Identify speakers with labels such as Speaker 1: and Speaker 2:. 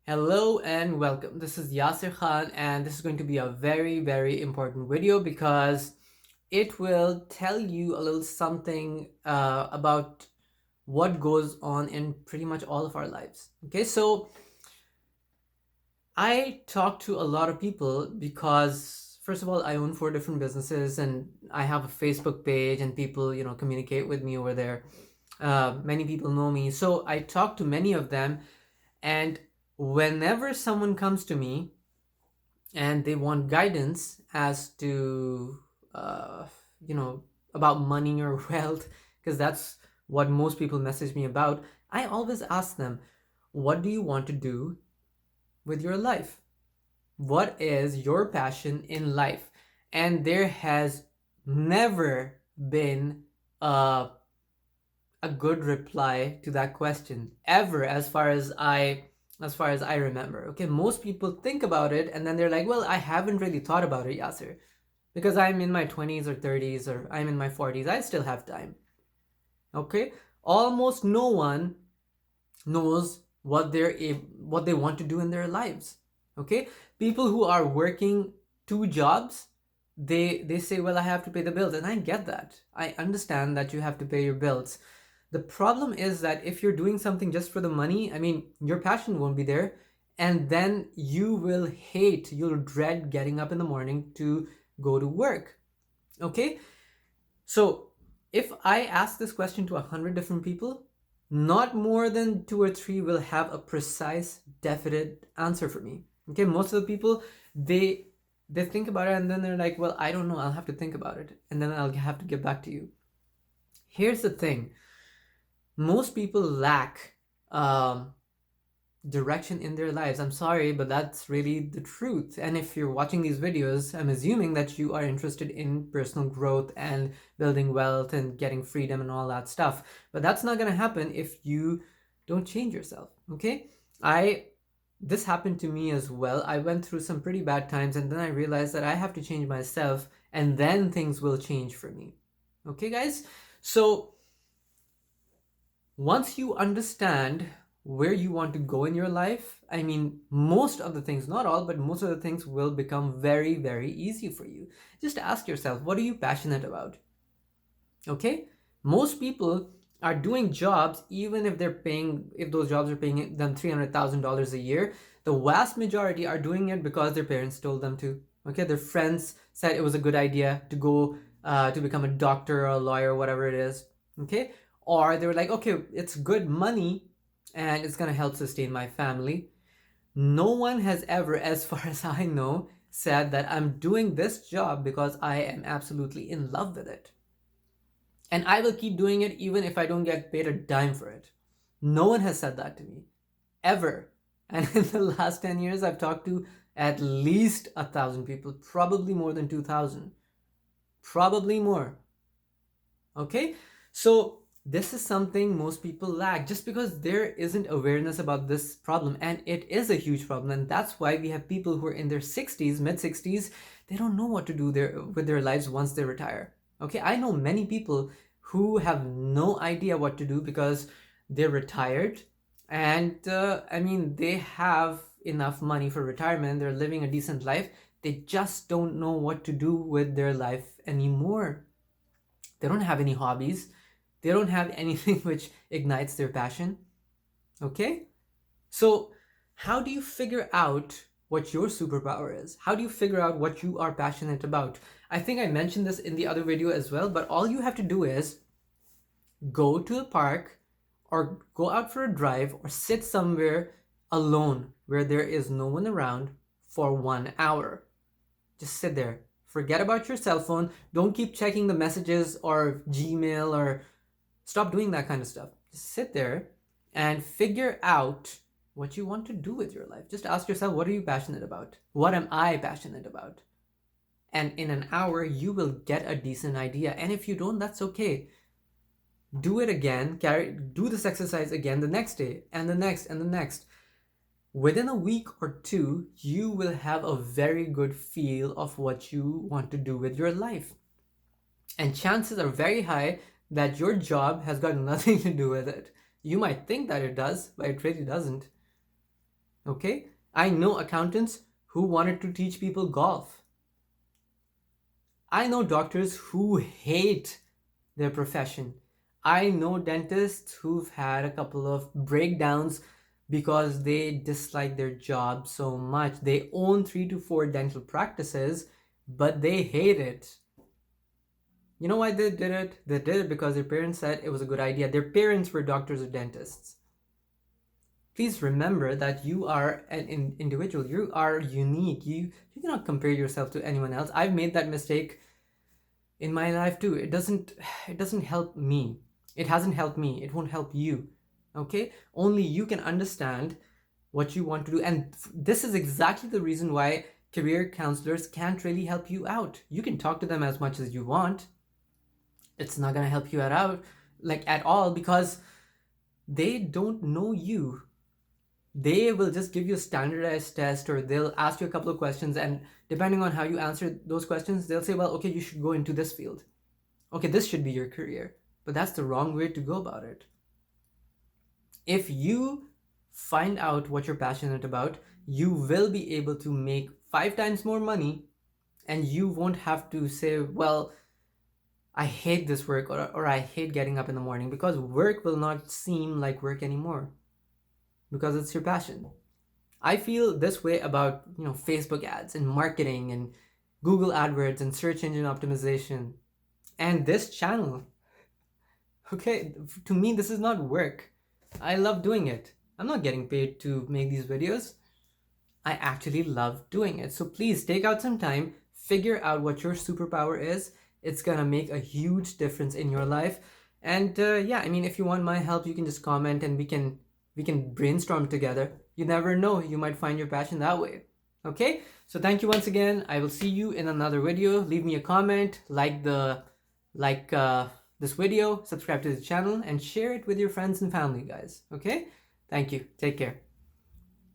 Speaker 1: Hello and welcome. This is Yasir Khan, and this is going to be a very, very important video because it will tell you a little something about what goes on in pretty much all of our lives. Okay, so I talk to a lot of people because, first of all, I own four different businesses and I have a Facebook page, and people, communicate with me over there. Many people know me, so I talk to many of them, and whenever someone comes to me and they want guidance as to uh, you know about money or wealth, because that's what most people message me about, I always ask them, what do you want to do with your life? What is your passion in life? And there has never been a good reply to that question ever, as far as I remember. Okay, most people think about it and then they're like, well, I haven't really thought about it, Yasir, because I'm in my 20s or 30s, or I'm in my 40s, I still have time. Okay, almost no one knows what they want to do in their lives. Okay, people who are working two jobs, they say, well, I have to pay the bills, and I get that. I understand that you have to pay your bills. The problem is that if you're doing something just for the money, I mean, your passion won't be there, and then you'll dread getting up in the morning to go to work. Okay, so if I ask this question to 100 different people, not more than two or three will have a precise, definite answer for me. Okay, most of the people, they think about it and then they're like, well, I don't know, I'll have to think about it and then I'll have to get back to you. Here's the thing: most people lack um, direction in their lives. I'm sorry, but that's really the truth. And if you're watching these videos, I'm assuming that you are interested in personal growth and building wealth and getting freedom and all that stuff. But that's not going to happen if you don't change yourself. Okay? I This happened to me as well. I went through some pretty bad times and then I realized that I have to change myself and then things will change for me. Okay, guys? So once you understand where you want to go in your life, I mean, most of the things, not all, but most of the things will become very, very easy for you. Just ask yourself, what are you passionate about? Okay? Most people are doing jobs, even if those jobs are paying them $300,000 a year, the vast majority are doing it because their parents told them to. Okay? Their friends said it was a good idea to go to become a doctor or a lawyer, whatever it is. Okay? Or they were like, okay, it's good money and it's gonna help sustain my family. No one has ever, as far as I know, said that I'm doing this job because I am absolutely in love with it. And I will keep doing it even if I don't get paid a dime for it. No one has said that to me, ever. And in the last 10 years, I've talked to at least 1,000 people, probably more than 2,000, probably more. Okay? So this is something most people lack just because there isn't awareness about this problem, and it is a huge problem. And that's why we have people who are in their 60s, mid 60s, they don't know what to do with their lives once they retire. Okay, I know many people who have no idea what to do because they're retired, and I mean, they have enough money for retirement, they're living a decent life, they just don't know what to do with their life anymore. They don't have any hobbies. They don't have anything which ignites their passion. Okay? So, how do you figure out what your superpower is? How do you figure out what you are passionate about? I think I mentioned this in the other video as well, but all you have to do is go to a park or go out for a drive or sit somewhere alone where there is no one around for 1 hour. Just sit there. Forget about your cell phone. Don't keep checking the messages or Gmail, or stop doing that kind of stuff. Just sit there and figure out what you want to do with your life. Just ask yourself, what are you passionate about? What am I passionate about? And in an hour, you will get a decent idea. And if you don't, that's okay. Do it again. Do this exercise again the next day and the next and the next. Within a week or two, you will have a very good feel of what you want to do with your life. And chances are very high that your job has got nothing to do with it. You might think that it does, but it really doesn't. Okay? I know accountants who wanted to teach people golf. I know doctors who hate their profession. I know dentists who've had a couple of breakdowns because they dislike their job so much. They own 3 to 4 dental practices, but they hate it. You know why they did it? They did it because their parents said it was a good idea. Their parents were doctors or dentists. Please remember that you are an individual. You are unique. You cannot compare yourself to anyone else. I've made that mistake in my life too. It doesn't help me. It hasn't helped me. It won't help you. Okay? Only you can understand what you want to do, and this is exactly the reason why career counselors can't really help you out. You can talk to them as much as you want. It's not going to help you out like at all, because they don't know you. They will just give you a standardized test, or they'll ask you a couple of questions, and depending on how you answer those questions, they'll say, well, okay, you should go into this field. Okay, this should be your career. But that's the wrong way to go about it. If you find out what you're passionate about, you will be able to make 5 times more money, and you won't have to say, well, I hate this work, or I hate getting up in the morning, because work will not seem like work anymore because it's your passion. I feel this way about, Facebook ads and marketing and Google AdWords and search engine optimization and this channel. Okay, to me this is not work. I love doing it. I'm not getting paid to make these videos. I actually love doing it. So please take out some time, figure out what your superpower is. It's gonna make a huge difference in your life. And yeah, I mean, if you want my help, you can just comment and we can brainstorm together. You never know, you might find your passion that way. Okay, so thank you once again. I will see you in another video. Leave me a comment, like this video, subscribe to the channel, and share it with your friends and family, guys. Okay, thank you. Take care.